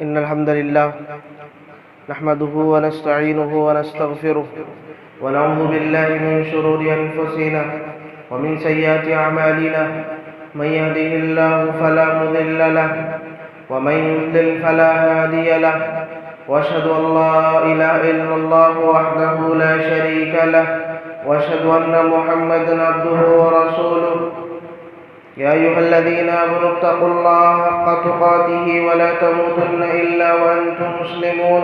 إن الحمد لله نحمده ونستعينه ونستغفره ونعوذ بالله من شرور أنفسنا ومن سيئات أعمالنا. من يهده الله فلا مضل له ومن يضلل فلا هادي له، وأشهد أن لا إله إلا الله وحده لا شريك له، وأشهد أن محمدا عبده ورسوله. يا أيها الذين آمنوا اتقوا الله حق تقاته ولا تموتن إلا وأنتم مسلمون.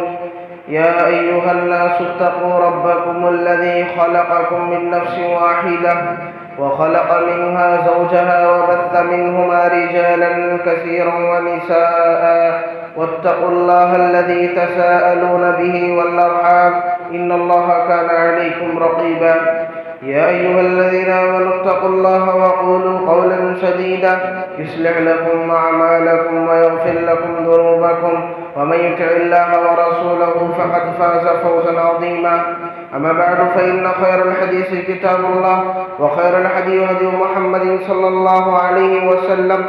يا أيها الناس اتقوا ربكم الذي خلقكم من نفس واحدة وخلق منها زوجها وبث منهما رجالا كثيرا ونساء، واتقوا الله الذي تساءلون به والأرحام إن الله كان عليكم رقيبا. يا أيها الذين آمنوا اتقوا الله وقولوا قولا سديدا يصلح لكم أعمالكم ويغفر لكم ذنوبكم، ومن يطع الله ورسوله فقد فاز فوزا عظيما. أما بعد فإن خير الحديث كتاب الله، وخير الهدي هدي محمد صلى الله عليه وسلم،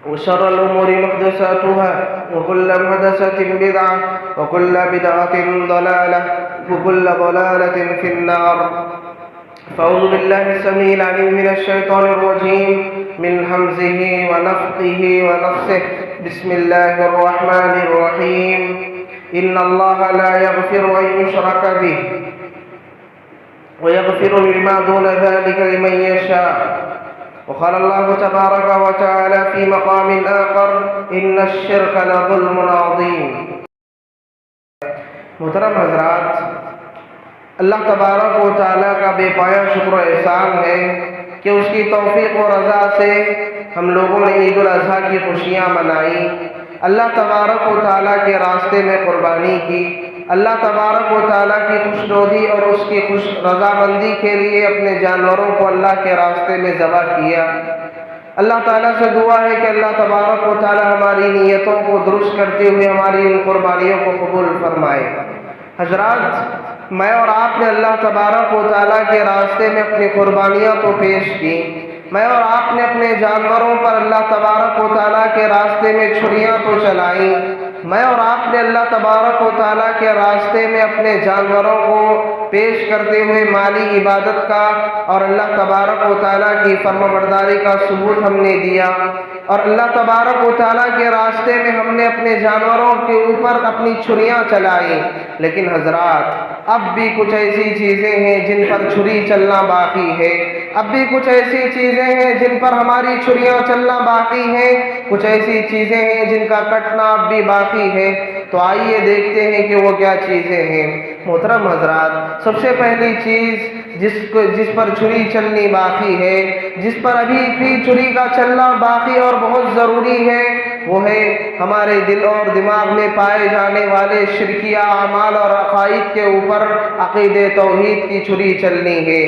وشر الأمور محدثاتها وكل محدثة بدعة وكل بدعة ضلالة وكل ضلالة في النار. فأعوذ بالله السميع العليم من الشيطان الرجيم من همزه ونفخه ونفثه. بسم الله الرحمن الرحيم. إن الله لا يغفر أن يشرك به ويغفر ما دون ذلك لمن يشاء. وقال الله تبارك وتعالى في مقام آخر: إن الشرك لظلم عظيم. محترم حضرات، اللہ تبارک و تعالیٰ کا بے پایا شکر و احسان ہے کہ اس کی توفیق و رضا سے ہم لوگوں نے عید الاضحیٰ کی خوشیاں منائی، اللہ تبارک و تعالیٰ کے راستے میں قربانی کی، اللہ تبارک و تعالیٰ کی خوشنودی اور اس کی خوش رضامندی کے لیے اپنے جانوروں کو اللہ کے راستے میں ذبح کیا۔ اللہ تعالیٰ سے دعا ہے کہ اللہ تبارک و تعالیٰ ہماری نیتوں کو درست کرتے ہوئے ہماری ان قربانیوں کو قبول فرمائے۔ حضرات، میں اور آپ نے اللہ تبارک و تعالیٰ کے راستے میں اپنی قربانیاں تو پیش کی، میں اور آپ نے اپنے جانوروں پر اللہ تبارک و تعالیٰ کے راستے میں چھریاں تو چلائیں، میں اور آپ نے اللہ تبارک و تعالیٰ کے راستے میں اپنے جانوروں کو پیش کرتے ہوئے مالی عبادت کا اور اللہ تبارک و تعالیٰ کی فرمانبرداری کا ثبوت ہم نے دیا، اور اللہ تبارک و تعالیٰ کے راستے میں ہم نے اپنے جانوروں کے اوپر اپنی چھریاں چلائیں۔ لیکن حضرات، اب بھی کچھ ایسی چیزیں ہیں جن پر چھری چلنا باقی ہے، اب بھی کچھ ایسی چیزیں ہیں جن پر ہماری چھریاں چلنا باقی ہیں، کچھ ایسی چیزیں ہیں جن کا کٹنا اب بھی باقی ہے۔ تو آئیے دیکھتے ہیں کہ وہ کیا چیزیں ہیں۔ محترم حضرات، سب سے پہلی چیز جس پر چھری چلنی باقی ہے، جس پر ابھی بھی چھری کا چلنا باقی اور بہت ضروری ہے، وہ ہے ہمارے دل اور دماغ میں پائے جانے والے شرکیہ اعمال اور عقائد کے اوپر عقیدہ توحید کی چھری چلنی ہے۔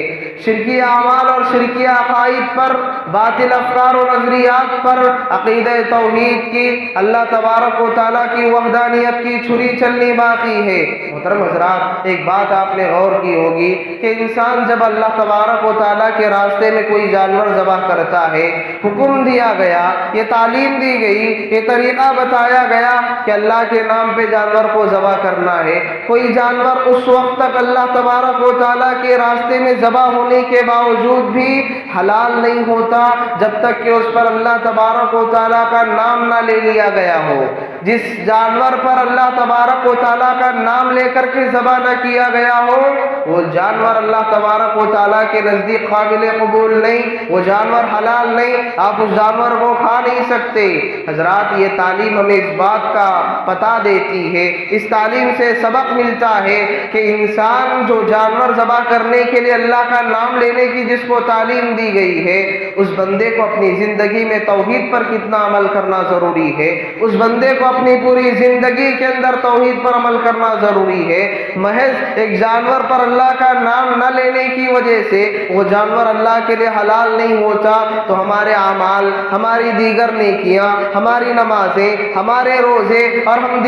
شرکیہ اعمال اور شرکیہ عقائد پر، باطل افکار و نظریات پر عقیدہ توحید کی، اللہ تبارک و تعالیٰ کی وحدانیت کی چھری چلنی باقی ہے۔ محترم حضرات، ایک بات آپ نے غور کی ہوگی کہ انسان جب اللہ تبارک و تعالیٰ کے راستے میں کوئی جانور ذبح کرتا ہے، حکم دیا گیا، یہ تعلیم دی گئی، یہ طریقہ بتایا گیا کہ اللہ کے نام پہ جانور کو ذبح کرنا ہے۔ کوئی جانور اس وقت تک اللہ تبارک و تعالیٰ کے راستے میں ذبح ہونے کے باوجود بھی حلال نہیں ہوتا جب تک کہ اس پر اللہ تبارک و تعالیٰ کا نام نہ لے لیا گیا ہو۔ جس جانور پر اللہ تبارک و تعالیٰ کا نام لے کر کے ذبح نہ کیا گیا ہو، وہ جانور اللہ تبارک و تعالیٰ کے نزدیک قابل قبول نہیں، وہ جانور حلال نہیں، آپ اس جانور کو کھا نہیں سکتے۔ حضرات، یہ تعلیم ہمیں اس بات کا پتہ دیتی ہے، اس تعلیم سے سبق ملتا ہے کہ انسان جو جانور ذبح کرنے کے لیے اللہ کا نام لینے کی جس کو تعلیم دی گئی ہے، اس بندے کو اپنی زندگی میں توحید پر کتنا عمل کرنا ضروری ہے، اس بندے کو اپنی پوری زندگی کے اندر توحید پر عمل کرنا ضروری ہے۔ محض ایک جانور پر اللہ کا نام نہ لینے کی وجہ سے وہ جانور اللہ کے لیے حلال نہیں ہوتا، تو ہمارے اعمال، ہماری دیگر نیکیاں، ہماری نمازیں، ہمارے روزے اور ہم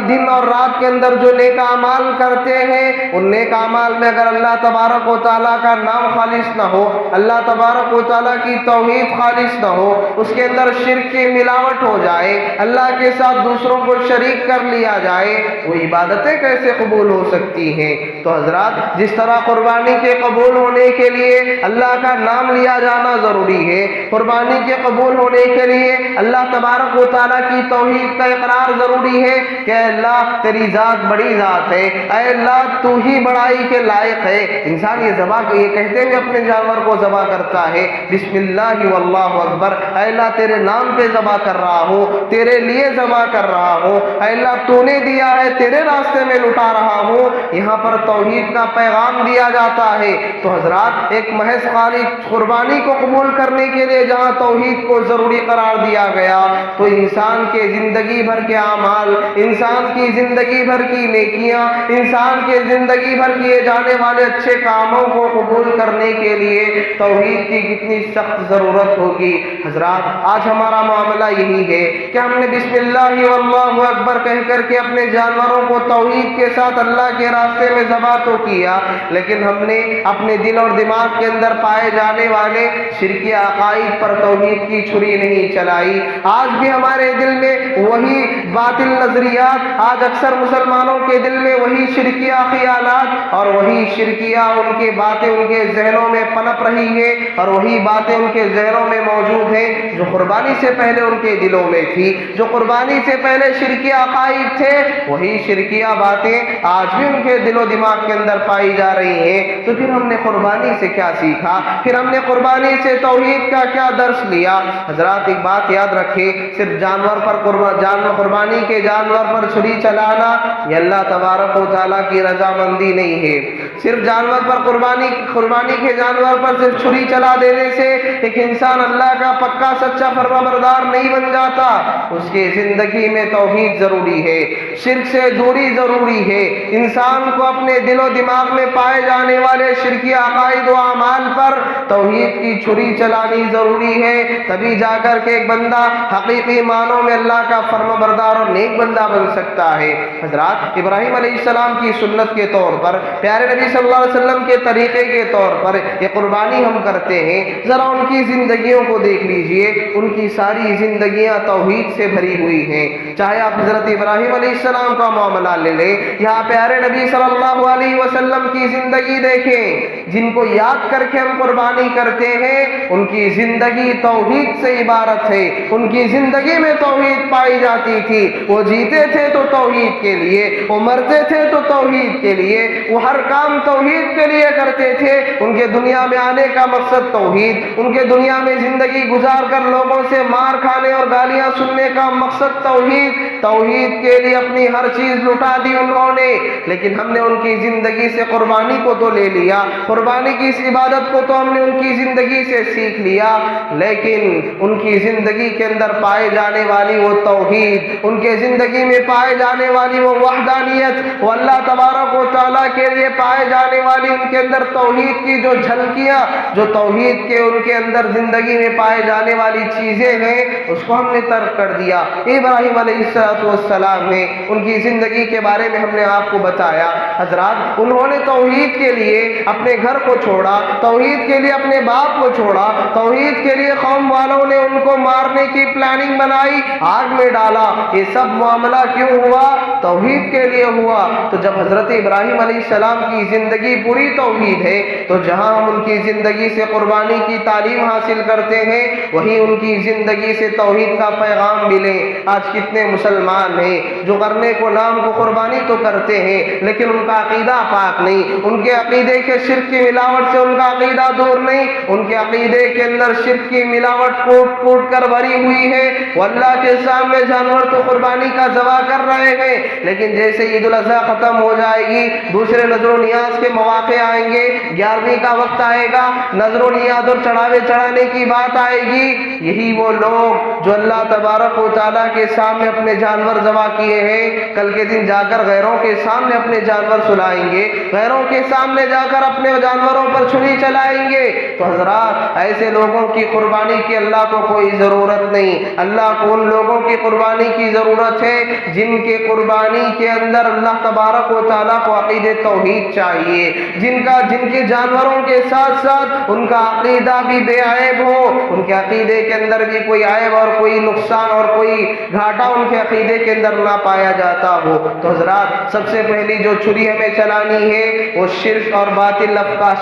دن اور رات کے اندر جو نیک اعمال کرتے ہیں، ان نیک اعمال میں اگر اللہ تبارک و تعالیٰ کا نام خالص نہ ہو، اللہ تبارک و تعالیٰ کی توحید خالص نہ ہو، اس کے اندر شرک کی ملاوٹ ہو جائے، اللہ کے ساتھ دوسروں کو شریک کر لیا جائے وہ عبادتیں کیسے قبول ہو سکتی ہیں؟ تو حضرات جس طرح قربانی کے قبول ہونے کے لیے اللہ کا نام لیا جانا ضروری ہے، قربانی کے قبول ہونے کے لیے اللہ تبارک و تعالیٰ کی توحید کا اقرار ضروری ہے کہ اے اللہ تیری ذات بڑی ذات ہے، اے اللہ تو ہی بڑائی کے لائق ہے۔ انسان یہ کہتے ہوئے اپنے جانور کو ذبح کرتا ہے، بسم اللہ واللہ اکبر، اے اللہ تیرے نام پہ ذبح کر رہا ہوں، تیرے لیے ذبح کر رہا ہوں، اے اللہ تو نے دیا ہے تیرے راستے میں لٹا رہا ہوں۔ یہاں پر توحید کا پیغام دیا جاتا ہے۔ تو حضرات ایک محض خالی قربانی کو قبول کرنے کے لیے جہاں توحید کو ضروری قرار دیا گیا تو انسان کے زندگی بھر کے اعمال، انسان کی زندگی بھر کی نیکیاں، انسان کے زندگی بھر کیے جانے والے اچھے کاموں کو قبول کرنے کے لیے توحید کی کتنی سخت ضرورت ہوگی۔ حضرات آج ہمارا معاملہ یہی ہے کہ ہم نے بسم اللہ واللہ اکبر کہہ کر کے اپنے جانوروں کو توحید کے ساتھ اللہ کے راستے میں ذبح تو کیا، لیکن ہم نے اپنے دل اور دماغ کے اندر پائے جانے والے شرکی عقائد پر توحید کی چھری نہیں چلائی۔ آج بھی ہمارے دل میں وہی باطل نظریات، آج اکثر مسلمانوں کے دل میں وہی شرکیہ خیالات اور وہی شرکیہ ان کی باتیں ان کے ذہنوں میں پنپ رہی ہیں، اور وہی باتیں ان کے ذہنوں میں موجود ہیں جو قربانی سے پہلے ان کے دلوں میں تھی، جو قربانی سے پہلے شرکیہ عقائد تھے، وہی شرکیہ باتیں آج بھی ان کے دل و دماغ کے اندر پائی جا رہی ہیں۔ تو پھر ہم نے قربانی سے کیا سیکھا؟ پھر ہم نے قربانی سے توحید کا کیا درس لیا؟ حضرات ایک بات یاد رکھیں، صرف جانور پر قربانی کے جانور پر چھری چلانا یہ اللہ تبارک و تعالیٰ کی رضامندی نہیں ہے۔ صرف جانور پر قربانی کے جانور پر صرف چھری چلا دینے سے ایک انسان اللہ کا پکا سچا فرمانبردار نہیں بن جاتا، اس کی زندگی میں توحید ضروری ہے، شرک سے دوری ضروری ہے۔ انسان کو اپنے دل و دماغ میں پائے جانے والے شرکی عقائد و اعمال پر توحید کی چھری چلانی ضروری ہے، تبھی جا کر کے ایک بندہ حقیقی معنوں میں اللہ کا فرمانبردار اور نیک بندہ بن سکتا ہے۔ حضرات ابراہیم علیہ السلام کی سنت کے طور پر، پیارے نبی صلی اللہ علیہ وسلم کے طریقے کے طور پر یہ قربانی ہم کرتے ہیں۔ ذرا ان کی زندگیوں کو دیکھ لیجئے، ان کی ساری زندگیاں توحید سے بھری ہوئی ہیں۔ چاہے آپ حضرت ابراہیم علیہ السلام کا معاملہ لے لیں یا پیارے نبی صلی اللہ علیہ وسلم کی زندگی دیکھیں، جن کو یاد کر کے ہم قربانی کرتے ہیں ان کی زندگی توحید سے عبارت ہے، ان کی زندگی میں توحید پائی جاتی تھی۔ وہ جیتے تھے تو توحید کے لیے، وہ مرتے تھے تو توحید کے لیے، وہ ہر کام توحید کے لیے کرتے تھے۔ ان کے دنیا میں آنے کا مقصد توحید، ان کے دنیا میں زندگی گزار کر لوگوں سے مار کھانے اور گالیاں سننے کا مقصد توحید، توحید کے لیے اپنی ہر چیز لٹا دی انہوں نے۔ لیکن ہم نے ان کی زندگی سے قربانی کو تو لے لیا، قربانی کی اس عبادت کو تو ہم نے ان کی زندگی سے سیکھ لیا، لیکن ان کی زندگی کے اندر پائے جانے والی وہ توحید، ان کے زندگی میں پائے جانے والی وہ وحدانیت، وہ اللہ تبارک و تعالیٰ کے لیے پائے جانے والی ان کے اندر توحید کی جو جھلکیاں، جو توحید کے ان کے اندر زندگی میں پائے جانے والی چیزیں ہیں، اس کو ہم نے ترک کر دیا۔ ابراہیم علیہ السلام نے ان کی زندگی کے بارے میں ہم نے آپ کو بتایا۔ حضرات انہوں نے توحید کے لیے اپنے گھر کو چھوڑا، توحید کے لیے اپنے باپ کو چھوڑا، توحید کے لیے قوم والوں نے ان کو مارنے کی پلاننگ بنائی، آگ میں ڈالا۔ یہ سب معاملہ کیوں ہوا؟ توحید کے لیے ہوا۔ تو جب حضرت ابراہیم علیہ السلام کی زندگی پوری توحید ہے تو جہاں ہم ان کی زندگی سے قربانی کی تعلیم حاصل کرتے ہیں وہیں ان کی زندگی سے توحید کا پیغام ملے۔ آج کتنے مسلمان ہیں جو کرنے کو نام کو قربانی تو کرتے ہیں لیکن ان کا عقیدہ پاک نہیں، ان کے عقیدے کے شرک کی ملاوٹ سے ان کا عقیدہ دور نہیں، ان کے عقیدے کے اندر شرک کی ملاوٹ کوٹ کوٹ کر بھری ہوئی ہے۔ وہ اللہ کے سامنے جانور تو قربانی کا ذبح کر رہے ہیں، لیکن جیسے عید الاضحیٰ ختم ہو جائے گی، دوسرے نظر و نیاز کے مواقع آئیں گے، 11ویں کا وقت آئے گا، نظر و نیاز اور چڑھاوے چڑھانے کی بات آئے گی، یہی وہ لوگ جو اللہ تبارک و تعالیٰ کے سامنے اپنے جانور ذبح کیے ہیں، کل کے دن جا کر غیروں کے سامنے اپنے جانور سلائیں گے، غیروں کے سامنے جا کر اپنے جانوروں پر چھری چلائیں گے۔ تو حضرات ایسے لوگوں کی قربانی کی اللہ کو کوئی ضرورت نہیں. اللہ کو ان لوگوں کی قربانی کی ضرورت ہے جن کے قربانی کے اندر اللہ تبارک و تعالیٰ کو عقید توحید چاہیے, جن کے جانوروں کے ساتھ ساتھ ان کا عقیدہ بھی بے عیب ہو, ان کے عقیدے کے اندر بھی کوئی عیب اور کوئی نقصان اور کوئی گھاٹا ان کے عقیدے کے اندر نہ پایا جاتا ہو. تو حضرات سب سے پہلی جو چھری ہمیں چلانی ہے وہ شرک اور باطل افکار,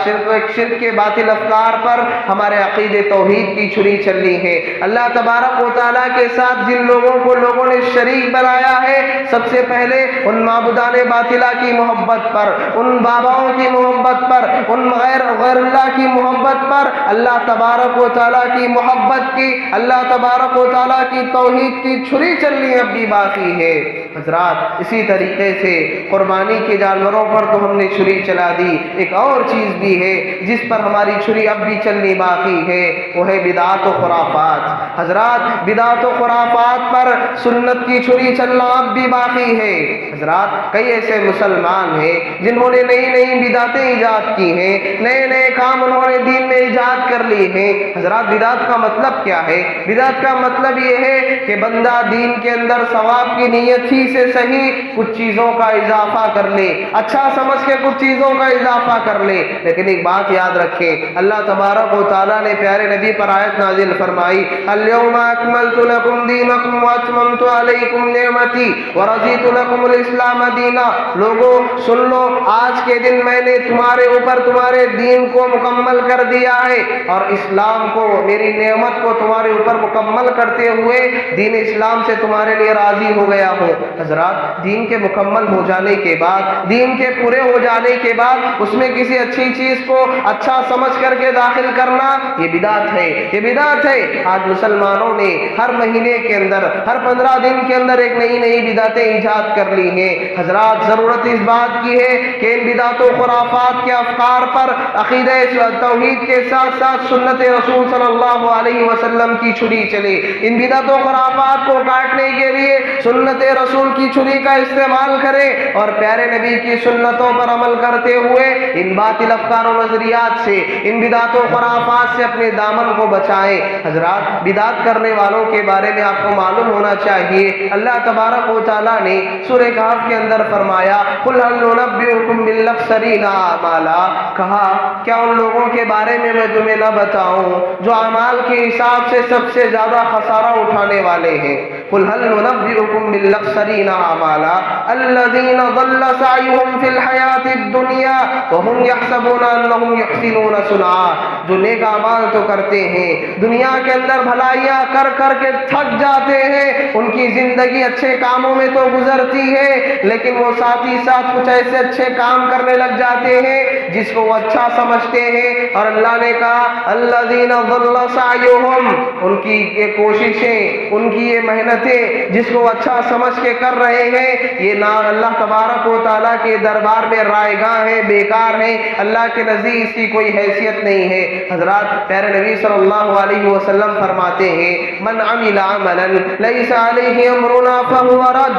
شرک کے باطل افکار پر ہمارے عقید توحید کی چھری چلنی ہے. اللہ تبارک و تعالیٰ کے ساتھ جن لوگوں کو لوگوں نے شریک بنایا ہے, سب سے پہلے ان معبودان باطلہ کی محبت پر, ان باباؤں کی محبت پر, ان غیر اللہ کی محبت پر اللہ تبارک و تعالیٰ کی محبت کی, اللہ تبارک و تعالیٰ کی توحید کی چھری چلنی اب بھی باقی ہے. حضرات اسی طریقے سے قربانی کے جانوروں پر تو ہم نے چھری چلا دی, ایک اور چیز بھی ہے جس پر ہماری چھری اب بھی چلنی باقی ہے, وہ ہے بدعات و خرافات. حضرات بدعات و خرافات پر سنت کی چھری چلنا اب بھی باقی ہے. حضرات کئی ایسے مسلمان ہیں جنہوں نے نئی نئی بدعتیں ایجاد کی ہیں, نئے نئے کام انہوں نے دین میں ایجاد کر لی ہیں. حضرات بدعت کا مطلب کیا ہے؟ بدعت کا مطلب یہ ہے کہ بندہ دین کے اندر ثواب کی نیت ہی سے صحیح کچھ چیزوں کا اضافہ کر لے, اچھا سمجھ کے کچھ چیزوں کا اضافہ کر لے. لیکن ایک بات یاد رکھیں, اللہ تبارک و تعالیٰ نے پیارے نبی پر آیت نازل فرمائی, اليوم اکملت لکم دینکم واتممت علیکم نعمتی ورضیت لکم الاسلام دینا. لوگوں سن لو, آج کے دن میں نے تمہارے اوپر تمہارے دین کو مکمل کر دیا ہے اور اسلام کو, میری نعمت کو تمہارے اوپر مکمل کرتے ہوئے دین اسلام سے تمہارے لیے راضی ہو گیا ہوں. حضرات دین کے مکمل ہو جانے کے بعد, دین کے پورے ہو جانے کے بعد اس میں کسی اچھی چیز کو اچھا سمجھ کر کے داخل کرنا یہ بدعت ہے, یہ بدعت ہے. آج مسلمانوں نے ہر مہینے کے اندر, ہر 15 دن کے اندر ایک نئی نئی بدعتیں ایجاد کر لی ہیں. حضرات ضرورت اس بات کی ہے کہ ان بدعت و خرافات کے افکار پر عقیدہ توحید کے ساتھ ساتھ سنت رسول صلی اللہ علیہ وسلم کی چھری چلے. ان بدعت و خرافات کو کاٹنے کے لیے سنت رسول کی چھری کا استعمال کریں اور پیارے نبی کی سنتوں پر عمل کرتے ہوئے ان باطل افکار و نظریات سے, ان بدعت و خرافات سے اپنے دامن کو بچائیں. حضرات بدعت کرنے والوں کے بارے میں آپ کو معلوم ہونا چاہیے, اللہ تبارک و تعالیٰ نے سورہ کہف کے اندر فرمایا, قل هل ننبئکم بالاخسرین اعمالا, کہا کیا ان لوگوں کے بارے میں تمہیں نہ بتاؤں جو اعمال کے حساب سے سب سے زیادہ خسارہ اٹھانے والے ہیں. قل هل ننبئکم بالاخسرین اعمالا الذین ضل سعیهم فی الحیاۃ الدنیا وهم یحسبون انهم یحسنون صنعا. جو نیک اعمال تو کرتے ہیں, دنیا کے اندر بھلائیاں کر کر کے تھک جاتے ہیں, ان کی زندگی اچھے کاموں میں تو گزرتی ہے لیکن وہ ساتھ ہی ساتھ کچھ ایسے اچھے کام کرنے لگ جاتے ہیں جس کو وہ اچھا سمجھتے ہیں. اور اللہ نے کہا الذین ضل سعیهم, ان کی یہ کوششیں, ان کی یہ محنتیں جس کو اچھا سمجھ کے کر رہے ہیں, یہ نہ اللہ تبارک و تعالیٰ کے دربار میں رائے گاہ ہیں, بیکار ہیں, اللہ کے نزدیک اس کی کوئی حیثیت نہیں ہے. حضرات پیارے نبی صلی اللہ علیہ وسلم فرماتے ہیں, من عمل عملا لیس علیہ امرنا فہو رد.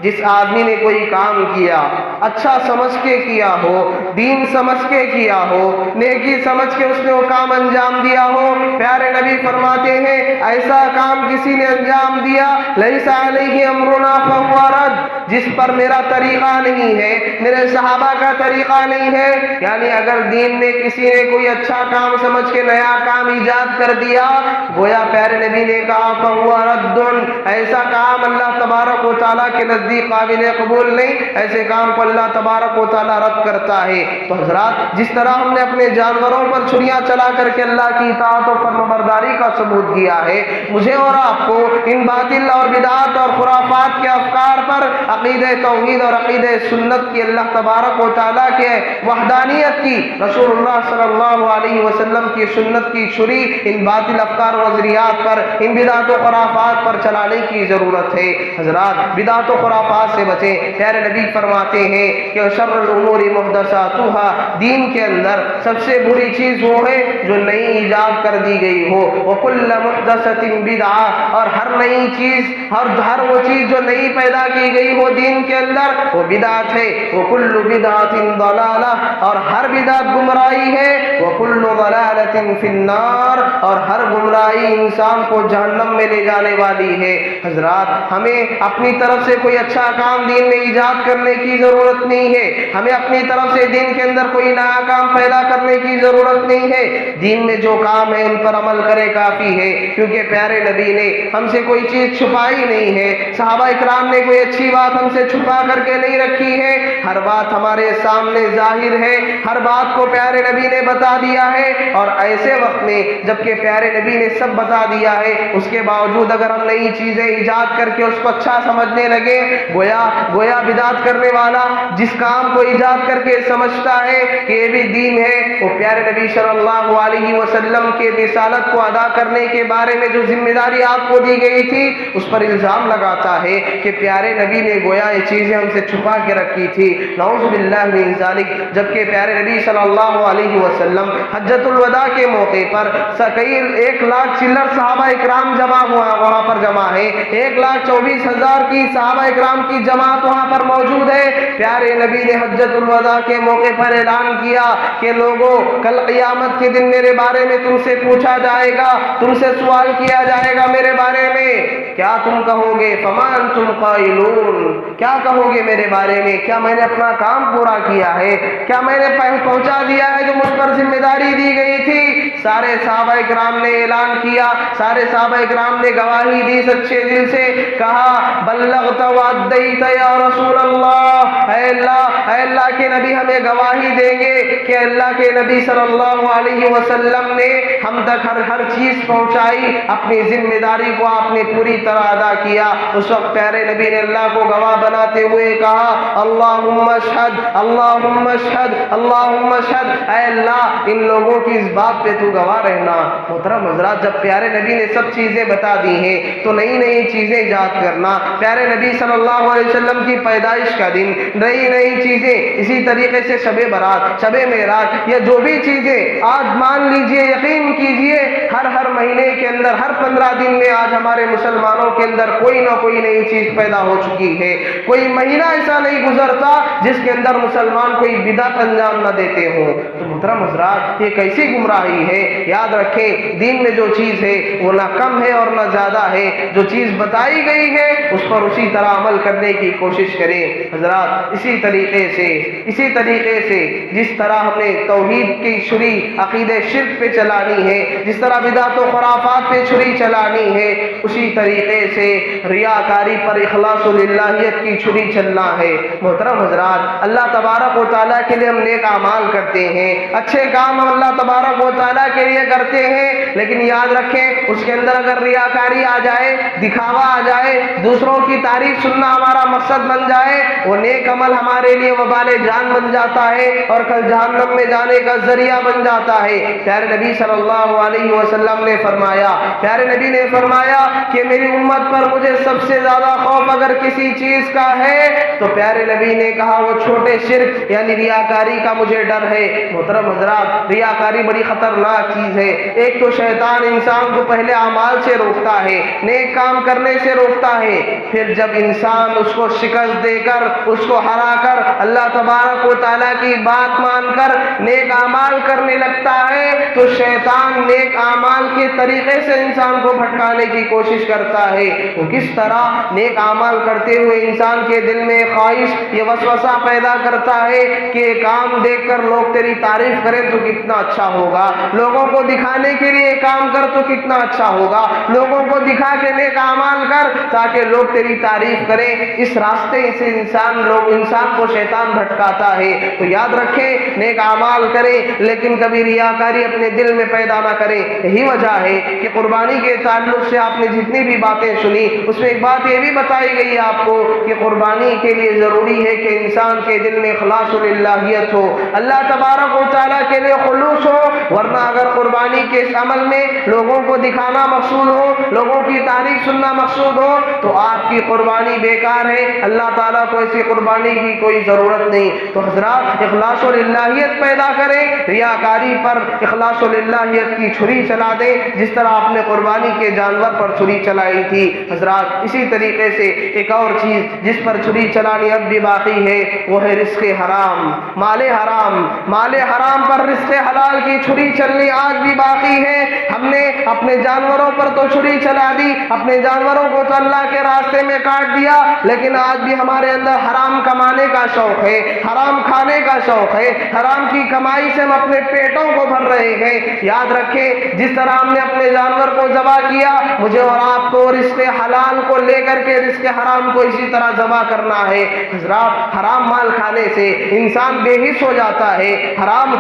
جس آدمی نے کوئی کام کیا, اچھا سمجھ کے کیا ہو, دین سمجھ کے کیا ہو, نیکی سمجھ کے اس نے وہ کام انجام دیا ہو, پیارے نبی فرماتے ہیں ایسا کام کسی نے انجام دیا, لیس علیہ امرنا فہو رد, جس پر میرا طریقہ نہیں ہے, میرے صحابہ کا طریقہ نہیں ہے. یعنی اگر دین میں کسی نے کوئی اچھا کام سمجھ کے نیا کام ایجاد کر دیا, گویا پیارے نبی نے کہا فہو رد, ایسا کام اللہ تبارک و تعالیٰ کے نزدیک قابل قبول نہیں, ایسے کام کو اللہ تبارک و تعالیٰ رد کرتا ہے. تو حضرات جس طرح ہم نے اپنے جانوروں پر چھریاں چلا کر کے اللہ کی اطاعت و فرمانبرداری کا ثبوت دیا ہے, مجھے اور آپ کو ان باطل اور بدعات اور خرافات کے افکار پر عقیدہ توحید اور عقیدہ سنت کی, اللہ تبارک و تعالیٰ کے وحدانیت کی, رسول اللہ صلی اللہ علیہ وسلم کی سنت کی چھری ان باطل افکار و نظریات پر, ان بدعات و خرافات پر چلانے کی ضرورت ہے. حضرات بدعات و خرافات خرافات سے بچیں۔ پیارے نبی فرماتے ہیں کہ شر الامور محدثاتها، دین کے اندر سب سے بری چیز وہ ہے جو نئی ایجاد کر دی گئی ہو، وکل محدثۃ بدعہ، اور ہر نئی چیز، ہر وہ چیز جو نئی پیدا کی گئی ہو دین کے اندر وہ بدعت ہے، وکل بدعۃ ضلالہ، اور ہر بدعت گمراہی ہے، وکل ضلالۃ فی النار، اور ہر گمراہی انسان کو جہنم میں لے جانے والی ہے۔ حضرات، ہمیں اپنی طرف سے کوئی اچھا کام دین میں ایجاد کرنے کی ضرورت نہیں ہے، ہمیں اپنی طرف سے دین کے اندر کوئی نیا کام پیدا کرنے کی ضرورت نہیں ہے۔ دین میں جو کام ہے ان پر عمل کرے کافی ہے، کیونکہ پیارے نبی نے ہم سے کوئی چیز چھپائی نہیں ہے، صحابہ اکرام نے کوئی اچھی بات ہم سے چھپا کر کے نہیں رکھی ہے، ہر بات ہمارے سامنے ظاہر ہے، ہر بات کو پیارے نبی نے بتا دیا ہے۔ اور ایسے وقت میں جبکہ پیارے نبی نے سب بتا دیا ہے، اس کے باوجود اگر ہم نئی چیزیں ایجاد کر کے اس کو اچھا سمجھنے لگے، گویا بدعت کرنے والا جس کام کو ایجاد کر کے سمجھتا ہے کہ یہ بھی دین ہے، وہ پیارے نبی صلی اللہ علیہ وسلم کے رسالت کو ادا کرنے کے بارے میں جو ذمہ داری آپ کو دی گئی تھی اس پر الزام لگاتا ہے کہ پیارے نبی نے گویا یہ چیزیں ہم سے چھپا کے رکھی تھی۔ نعوذ باللہ من ذالک، جبکہ پیارے نبی صلی اللہ علیہ وسلم حجۃ الوداع کے موقع پر 1,00,000 چلر صحابہ اکرام وہاں پر جمع ہے، 1,24,000 کی صحابہ اکرام کی جماعت وہاں پر موجود ہے۔ پیارے نبی نے حجۃ الوداع کے موقع پر اعلان کیا کہ لوگوں، کل قیامت کے دن میرے بارے میں تم سے پوچھا جائے گا، تم سے سوال کیا جائے گا میرے بارے میں، کیا تم کہو گے؟ فما انتم قائلون، کیا کہو گے میرے بارے میں؟ کیا میں نے اپنا کام پورا کیا ہے؟ کیا میں نے پہنچا دیا ہے جو مجھ پر ذمہ داری دی گئی تھی؟ سارے صحابہ اکرام نے اعلان کیا، سارے صحابہ اکرام نے گواہی دی، سچے دل سے کہا بلغت وعدیت یا رسول اللہ، اے اللہ کے نبی ہمیں گواہی دیں گے کہ اللہ کے نبی صلی اللہ علیہ وسلم نے ہم تک ہر چیز پہنچائی، اپنی ذمہ داری کو آپ نے پوری طرح ادا کیا۔ اس وقت پیارے نبی نے اللہ کو گواہ بناتے ہوئے کہا اللہم اشہد، اللہم اشہد، اللہم اشہد، اے اللہ ان لوگوں کی اس بات پہ تو گواہ رہنا۔ محترم حضرات، جب پیارے نبی نے سب چیزیں بتا دی ہیں تو نئی چیزیں ایجاد کرنا، پیارے نبی صلی اللہ علیہ وسلم کی پیدائش کا دن، نئی چیزیں، اسی طریقے سے شب برات، شب معراج، یا جو بھی چیزیں آج مان لیجئے، یقین کیجئے ہر مہینے کے اندر، ہر 15 دن میں آج ہمارے مسلمانوں کے اندر کوئی نہ کوئی نئی چیز پیدا ہو چکی ہے۔ کوئی مہینہ ایسا نہیں گزرتا جس کے اندر مسلمان کوئی بدعت انجام نہ دیتے ہوں۔ تو محترم حضرات، یہ کیسی گمراہی ہے؟ یاد رکھیں، دین میں جو چیز ہے وہ نہ کم ہے اور نہ زیادہ ہے، جو چیز بتائی گئی ہے اس پر اسی طرح عمل کرنے کی کوشش کریں۔ حضرات، اسی طریقے سے جس طرح ہم نے توحید کی چھری عقیدہ شرک پہ چلانی ہے، جس طرح بدعت و خرافات پہ چھری چلانی ہے، اسی طریقے سے ریاکاری پر اخلاص و للہیت کی چھری چلنا ہے۔ محترم حضرات، اللہ تبارک و تعالیٰ کے لیے ہم نیک اعمال کرتے ہیں، اچھے کام ہم اللہ تبارک و تعالیٰ کے لیے کرتے ہیں، لیکن یاد رکھیں اس کے اندر اگر ریاکاری آ جائے، دکھاوا آ جائے، دوسروں کی تعریف سننا ہمارا مقصد بن جائے، وہ نیک عمل ہمارے لیے وبال جان بن جاتا ہے اور کل جہنم میں جانے کا ذریعہ بن جاتا ہے۔ پیارے نبی صلی اللہ علیہ وسلم نے فرمایا کہ میری امت پر مجھے سب سے زیادہ خوف اگر کسی چیز کا ہے تو پیارے نبی نے کہا وہ چھوٹے شرک یعنی ریاکاری کا مجھے ڈر ہے۔ محترم حضرات، ریاکاری بڑی خطرناک چیز ہے۔ ایک تو شیطان انسان کو پہلے اعمال سے روکتا ہے، نیک کام کرنے سے روکتا ہے، پھر جب انسان اس کو شکست دے کر، اس کو ہرا کر، اللہ تبارک و تعالیٰ کی بات مان کر نیک اعمال کرنے لگتا ہے تو شیطان نیک اعمال کے طریقے سے انسان کو بھٹکانے کی کوشش کرتا ہے۔ وہ کس طرح نیک اعمال کرتے ہوئے انسان کے دل میں خواہش، یہ وسوسہ پیدا کرتا ہے کہ کام دیکھ کر لوگ تیری تعریف کریں تو کتنا اچھا ہوگا، لوگوں کو دکھانے کے لیے کام کر تو کتنا اچھا ہوگا، لوگوں کو دکھا کے نیک اعمال کر تاکہ لوگ تیری تعریف کریں۔ اس راستے سے انسان کو شیطان بھٹکاتا ہے۔ تو یاد رکھیں، نیک اعمال کریں لیکن کبھی ریاکاری اپنے دل میں پیدا نہ کریں۔ یہی وجہ ہے کہ قربانی کے تعلق سے آپ نے جتنی بھی باتیں سنی اس میں ایک بات یہ بھی بتائی گئی آپ کو کہ قربانی کے لیے ضروری ہے کہ انسان کے دل میں اخلاص الالہیت ہو، اللہ تبارک و تعالیٰ کے لیے خلوص ہو، ورنہ اگر قربانی کے اس عمل میں لوگوں کو دکھانا مقصود ہو، لوگوں کی تعریف سننا مقصود ہو تو آپ کی قربانی بیکار ہے، اللہ تعالیٰ کو ایسی قربانی کی کوئی ضرورت نہیں۔ تو حضرات اخلاص الالہیت پیدا کریں، ریاکاری پر اخلاص الالہیت کی چھری چلا دیں جس طرح آپ نے قربانی کے جانور پر چھری چلائی تھی۔ حضرات اسی طریقے سے ایک اور چیز جس پر چھری چلانی اب بھی باقی ہے وہ ہے رزق حرام، مال حرام۔ مال حرام پر رزق حلال کی چھری چلنی آج بھی باقی ہے۔ ہم نے اپنے جانوروں پر تو چھری چلا دی، اپنے جانوروں کو تو اللہ کے راستے میں کاٹ دیا، لیکن آج بھی ہمارے اندر حرام کمانے کا شوق ہے، حرام کھانے کا شوق ہے، حرام کی کمائی سے ہم اپنے پیٹوں کو بھر رہے ہیں۔ یاد رکھیں جس طرح ہم نے اپنے جانور کو ذبح کیا، مجھے اور آپ کو رزق حلال کو لے کر کے رزق حرام کو اسی طرح ذبح کرنا ہے۔ حضرات حرام مال کھانے سے انسان بے حس ہو جاتا ہے، حرام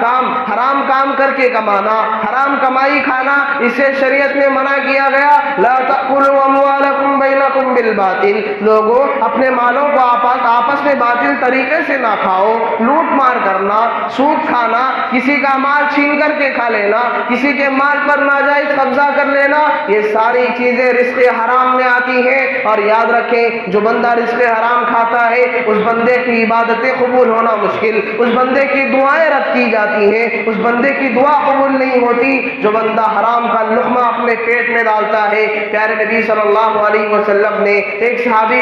کام کر کے کمانا، حرام کمائی کھانا، اسے شریعت میں منع کیا گیا، لا تأکلوا اموالکم بینکم بالباطل، لوگوں اپنے مالوں کو آپس میں باطل طریقے سے نہ کھاؤ، لوٹ مار کرنا، سود کھانا، کسی کا مال چھین کر کے کھا لینا، کسی کے مال پر ناجائز قبضہ کر لینا، یہ ساری چیزیں رزق حرام میں آتی ہیں۔ اور یاد رکھیں جو بندہ رزق حرام کھاتا ہے اس بندے کی عبادتیں قبول ہونا مشکل، اس بندے کی دعائیں رد کی جاتی ہیں، اس بندے کی دعا قبول نہیں ہوتی جو بندہ حرام کا لقمہ اپنے پیٹ میں ڈالتا ہے۔ پیارے نبی صلی اللہ علیہ وسلم نے ایک صحابی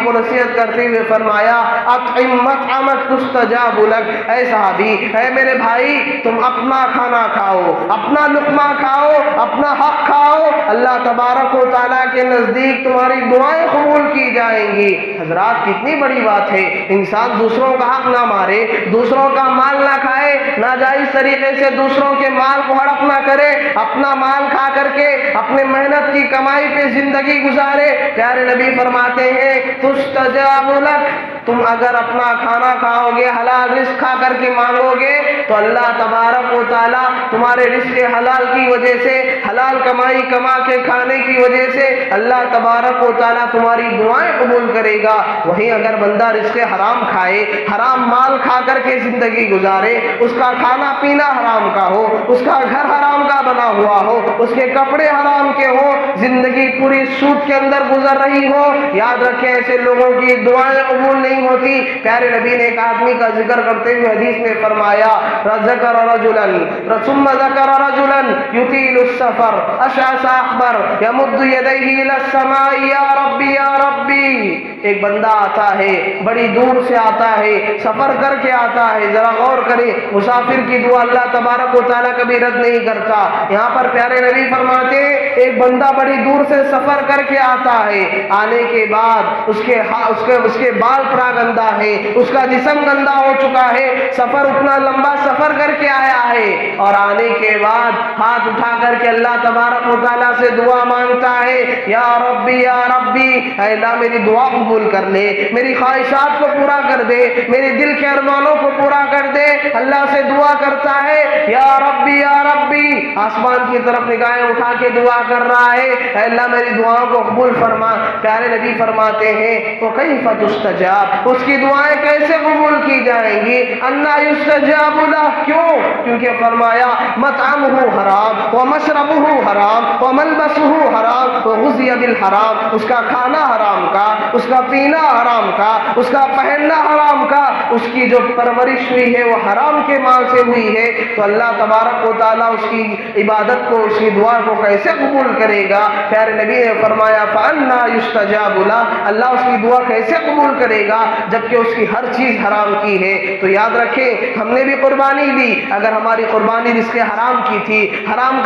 کو نصیحت کرتے ہوئے فرمایا اطعم مطعمک تستجاب لک، اے صحابی، اے میرے بھائی، تم اپنا کھانا کھاؤ، اپنا لقمہ کھاؤ، اپنا حق کھاؤ، اللہ تبارک و تعالیٰ کے نزدیک تمہاری دعائیں قبول کی جائیں گی۔ حضرات کتنی بڑی بات ہے، انسان دوسروں کا حق نہ مارے، دوسروں کا مال نہ کھائے، ناجائز طریقے سے دوسروں کے مال کو ہڑپ نہ کرے، اپنا مال کھا کر کے اپنے محنت کی کمائی پہ زندگی گزارے۔ پیارے نبی فرماتے ہیں تستجاب لک، تم اگر اپنا کھانا کھاؤ گے، حلال رزق کھا کر کے مانگو گے تو اللہ تبارک و تعالیٰ تمہارے رزق حلال کی وجہ سے، حلال کمائی کما کے کھانے کی وجہ سے اللہ تبارک و تعالیٰ تمہاری دعائیں قبول کرے گا۔ وہیں اگر بندہ رزق حرام کھائے، حرام مال کھا کر کے زندگی گزارے، اس کا کھانا پینا حرام کا ہو، اس کا گھر حرام کا بنا ہوا ہو، اس کے کپڑے حرام کے ہو، زندگی پوری سود کے اندر گزر رہی ہو، یاد رکھیں ایسے لوگوں کی دعائیں قبول نہیں ہوتی۔ پیارے نبی نے ایک آدمی کا ذکر کرتے ہوئے حدیث میں فرمایا ذکر رجلا ثم ذکر رجلا یطیل السفر اشعث اخبر یمد یدیہ الی السماء یا ربی یا ربی، ایک بندہ آتا ہے، بڑی دور سے آتا ہے، سفر کر کے آتا ہے، ذرا غور کریں مسافر کی دعا اللہ تبارک و تعالیٰ کبھی رد نہیں کرتا۔ یہاں پر پیارے نبی فرماتے ہیں ایک بندہ بڑی دور سے سفر کر کے آتا ہے، آنے کے بعد اس کے بال پرا گندا ہے، اس کا جسم گندا ہو چکا ہے، سفر اتنا لمبا سفر کر کے آیا ہے، اور آنے کے بعد ہاتھ اٹھا کر کے اللہ تبارک و تعالیٰ سے دعا مانگتا ہے یا ربی یا ربی، اے اللہ میری دعا قبول کر لے، میری خواہشات کو پورا کر دے، میرے دل کے ارمانوں کو پورا کر دے، اللہ سے دعا کرتا ہے یا ربی یا ربی، آسمان کی طرف نگاہیں اٹھا کے دعا کر رہا ہے اے اللہ میری دعاؤں کو قبول فرما۔ پیارے نبی فرماتے ہیں تو کیف تستجاب، اس کی دعائیں کیسے قبول کی جائیں گی؟ انا یستجاب لہ، کیوں؟ کیونکہ فرمایا مطعمہ حرام ومشربہ حرام وملبسہ حرام وغذی بالحرام، اس کا کھانا حرام کا، اس کا پینا حرام کا، اس کا پہننا حرام کا، اس کی جو پرورش ہوئی ہے وہ حرام کے مال سے ہوئی ہے، تو اللہ تبارک و تعالیٰ اس کی عبادت کو، اس کی دعا کو کیسے قبول کرے گا؟ پیارے نبی نے فرمایا فَأَنَّا يُسْتَجَابُ لَهُ، اللہ اس کی دعا کیسے قبول کرے گا جبکہ اس کی ہر چیز حرام کی ہے؟ تو یاد رکھیں ہم نے بھی قربانی دی، اگر ہماری قربانی رزق حرام کی تھی، حرام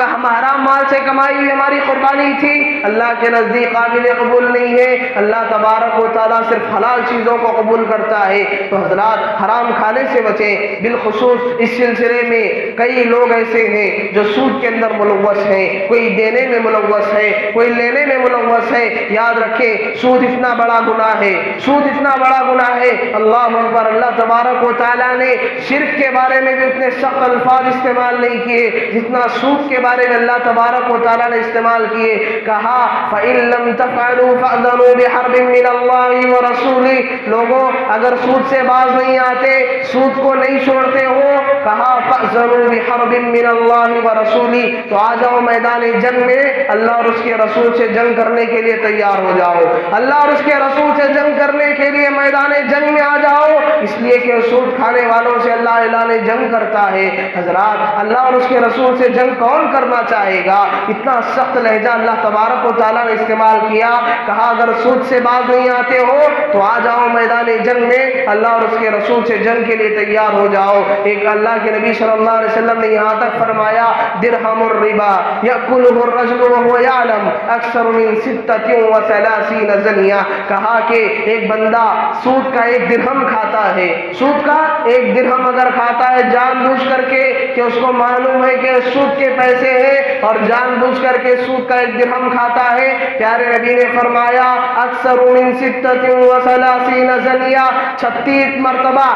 مال سے کمائی ہوئی ہماری قربانی تھی، اللہ کے نزدیک قابل قبول نہیں ہے۔ اللہ تبارک و تعالیٰ صرف حلال چیزوں کو قبول کرتا ہے۔ تو حضرات حرام کھانے سے بچیں، بالخصوص اس سلسلے میں کئی لوگ ایسے ہیں جو سود سود کے اندر ملوث ہیں، کوئی دینے میں ملوث ہے، کوئی لینے میں ملوث ہے۔ یاد رکھیں سود اتنا بڑا گناہ ہے، سود اتنا بڑا گناہ ہے، اللہ اکبر، اللہ تبارک و تعالیٰ نے شرک کے بارے میں بھی اتنے سخت الفاظ استعمال نہیں کیے جتنا سود کے بارے میں اللہ تبارک و تعالیٰ نے استعمال کیے۔ کہا فَإِن لَّمْ تَفْعَلُوا فَأْذَنُوا بِحَرْبٍ مِّنَ اللَّهِ وَرَسُولِهِ، لوگوں اگر سود سے باز نہیں آتے، سود کو نہیں چھوڑتے ہو، کہا فَأْذَنُوا بِحَرْبٍ مِّنَ اللَّهِ وَرَسُولِهِ، تو آ جاؤ میدان جنگ میں، اللہ اور اس کے رسول سے جنگ کرنے کے لیے تیار ہو جاؤ، اللہ اور اس کے رسول سے جنگ کرنے کے لیے میدان جنگ میں آ جاؤ، اس لیے کہ سود کھانے والوں سے اللہ اعلان جنگ کرتا ہے۔ حضرات اللہ اور اس کے رسول سے جنگ کون کرنا چاہے گا؟ اتنا سخت لہجہ اللہ تبارک و تعالیٰ نے استعمال کیا، کہا اگر سود سے باز نہیں آتے ہو تو آ جاؤ میدان جنگ میں، اللہ اور اس کے رسول سے جنگ کے لیے تیار ہو جاؤ۔ ایک اللہ کے نبی صلی اللہ علیہ وسلم نے یہاں تک فرمایا درہم الربا یأکلہ الرجل وہو یعلم اکثر من 36 زنیہ، کہا کہ ایک بندہ سود کا ایک درہم کھاتا ہے، سود کا ایک درہم اگر کھاتا ہے جان بوجھ کر کے کہ اس کو معلوم ہے کہ سود کے پیسے ہیں اور جان بوجھ کر کے سود کا ایک درہم کھاتا ہے، پیارے نبی نے فرمایا اکثر من 36 زنیہ، 36 مرتبہ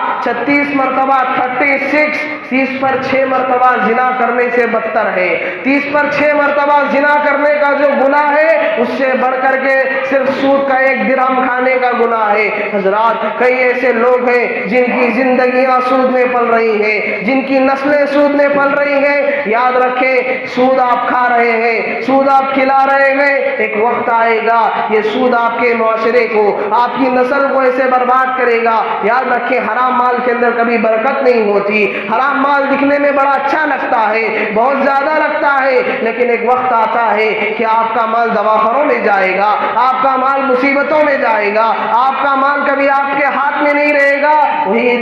30 پر 6 مرتبہ زنا کرنے سے بدتر ہے، 30 پر 6 مرتبہ زنا کرنے کا جو گناہ ہے اس سے بڑھ کر کے صرف سود کا ایک درہم کھانے کا گناہ ہے۔ حضرات کئی ایسے لوگ ہیں جن کی زندگیاں سود میں پل رہی ہیں، جن کی نسلیں سود میں پل رہی ہیں۔ یاد رکھیں سود آپ کھا رہے ہیں، سود آپ کھلا رہے ہیں، ایک وقت آئے گا یہ سود آپ کے معاشرے کو، آپ کی نسل کو ایسے برباد کرے گا۔ یاد رکھیں حرام مال کے اندر کبھی برکت نہیں ہوتی، حرام مال دکھنے میں بڑا اچھا لگتا ہے، بہت زیادہ لگتا ہے، لیکن ایک وقت آتا ہے کہ آپ کا مال دواخانوں میں جائے گا، آپ کا مال مصیبتوں میں جائے گا، آپ کا مال کبھی آپ کے ہاتھ میں نہیں رہے گا۔ وہی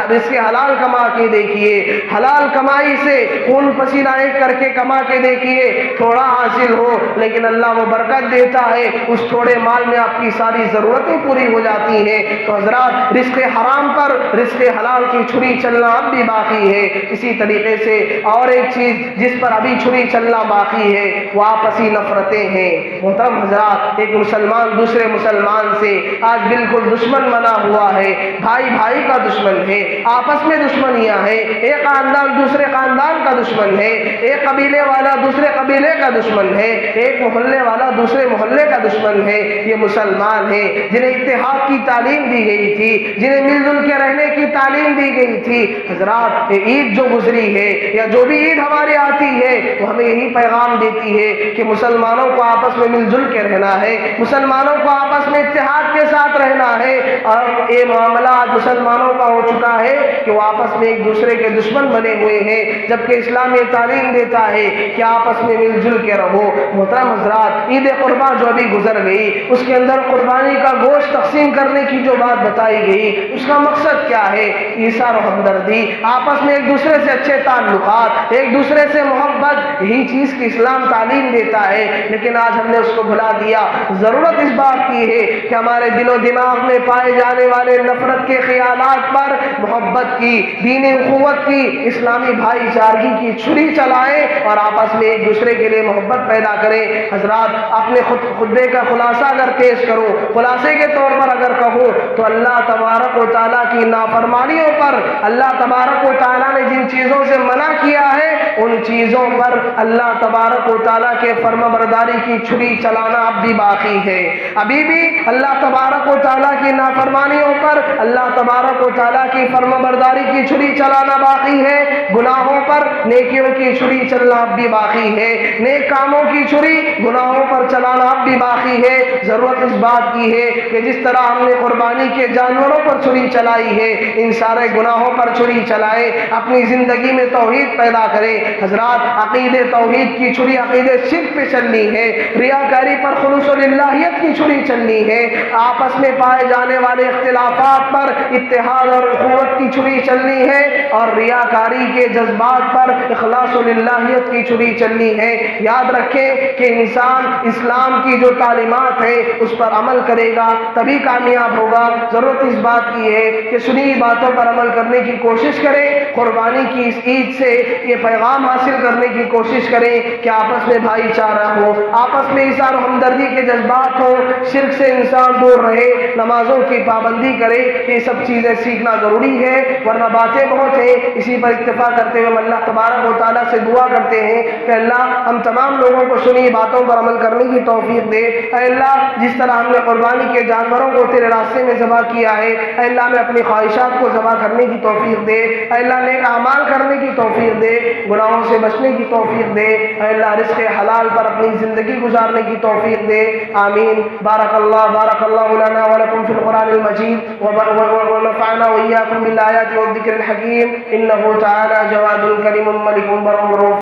رزق حلال کما کے دیکھیے، حلال کمائی سے خون پسینہ ایک کر کے کما کے دیکھیے، تھوڑا حاصل ہو لیکن اللہ وہ برکت دیتا ہے، اس تھوڑے مال میں آپ کی ساری ضرورتیں پوری ہو جاتی ہیں۔ تو حضرات رزق حرام پر رزق حلال کی چھری چلنا اب بھی باقی ہے۔ اسی طریقے سے اور ایک چیز جس پر ابھی چھری چلنا باقی ہے وہ آپسی نفرتیں ہیں۔ محترم حضرات ایک مسلمان دوسرے مسلمان سے آج بالکل دشمن بنا ہوا ہے، بھائی بھائی کا دشمن ہے، آپس میں دشمنیاں ہیں، ایک خاندان دوسرے خاندان کا دشمن ہے، ایک قبیلے والا دوسرے قبیلے کا دشمن ہے، ایک محلے والا دوسرے محلے کا دشمن ہے۔ یہ مسلمان ہیں جنہیں اتحاد کی تعلیم دی گئی تھی، جنہیں مل جل کے رہنے کی تعلیم دی گئی تھی۔ حضرات عید جو گزری ہے یا جو بھی عید ہماری آتی ہے وہ ہمیں یہی پیغام دیتی ہے کہ مسلمانوں کو آپس میں مل جل کے رہنا ہے، مسلمانوں کو آپس میں اتحاد کے ساتھ رہنا ہے۔ اور یہ معاملہ آج مسلمانوں کا ہو چکا ہے کہ وہ آپس میں ایک دوسرے کے دشمن بنے ہوئے ہیں، جبکہ اسلام یہ تعلیم دیتا ہے کہ آپس میں مل جل کے رہو۔ محترم حضرات عید قربان جو ابھی گزر گئی اس کے اندر قربانی کا گوشت تقسیم کرنے کی جو بات بتائی گئی اس کا مقصد کیا ہے؟ ایثار و ہمدردی، آپس میں ایک دوسرے سے اچھے تعلقات، ایک دوسرے سے محبت، یہی چیز کی اسلام تعلیم دیتا ہے، لیکن آج ہم نے اس کو بھلا دیا۔ ضرورت اس بات کی ہے کہ ہمارے دل و دماغ میں پائے جانے والے نفرت کے خیالات پر محبت کی، دینی اخوت کی، اسلامی بھائی چارگی کی چھری چلائیں اور آپس میں ایک دوسرے کے لیے محبت پیدا کریں۔ حضرات اپنے خطبے کا خلاصہ اگر پیش کروں، خلاصے کے طور پر اگر کہوں تو اللہ تبارک و تعالیٰ کی نافرمانیوں پر اللہ تبارک و تعالیٰ نے جن چیزوں سے منع کیا ہے ان چیزوں پر اللہ تبارک و تعالیٰ کے فرما برداری کی چھری چلانا اب بھی باقی ہے۔ ابھی بھی اللہ تبارک و تعالیٰ کی نافرمانیوں پر اللہ تبارک و تعالیٰ کی فرما برداری کی چھری چلانا باقی ہے، گناہوں پر نیکیوں کی چھری چلنا اب بھی باقی ہے، نیک کاموں کی چھری گناہوں پر چلانا اب بھی باقی ہے۔ ضرورت اس بات کی ہے کہ جس طرح ہم نے قربانی کے جانوروں پر چھری چلائی ہے ان سارے گناہوں پر چھری چلائے، اپنی زندگی میں توحید پیدا کریں۔ حضرات عقیدہ عقید توحید کی چھری عقید شرک پہ چلنی ہے، ریاکاری پر خلوص للہیت کی چھری چلنی ہے، آپس میں پائے جانے والے اختلافات پر اتحاد اور اخوت کی چھری چلنی ہے، اور ریاکاری کے جذبات پر اخلاص للہیت کی چھری چلنی ہے۔ یاد رکھیں کہ انسان اسلام کی جو تعلیمات ہے اس پر عمل کرے گا تبھی کامیاب ہوگا۔ ضرورت اس بات کی ہے کہ سنی باتوں پر عمل کرنے کی کوشش کریں، قربانی کی اس عید سے یہ پیغام حاصل کرنے کی کوشش کریں کہ آپس میں بھائی چارہ ہو، آپس میں ایثار و ہمدردی کے جذبات ہو، شرک سے انسان دور رہے، نمازوں کی پابندی کرے۔ یہ سب چیزیں سیکھنا ضروری ہے، ورنہ باتیں بہت ہیں۔ اسی پر اکتفا کرتے ہوئے ہم اللہ تبارک و تعالیٰ سے دعا کرتے ہیں کہ اللہ ہم تمام لوگوں کو سنی باتوں پر عمل کرنے کی توفیق دے۔ اے اللہ جس طرح ہم نے قربانی کے جانوروں کو تیرے راستے میں ذبح کیا ہے، اے اللہ ہمیں اپنی خواہشات کو ذبح کرنے کی توفیق دے۔ اے اللہ نیک اعمال کرنے کی توفیق دے، گناہوں سے بچنے کی توفیق دے۔ اے اللہ رزق حلال پر اپنی زندگی گزارنے کی توفیق دے، آمین۔ بارک اللہ لنا ولکم فی القرآن المجید ونفعنا وإياكم بالآیات والذکر الحکیم، انہ تعالی جواد کریم ملک بر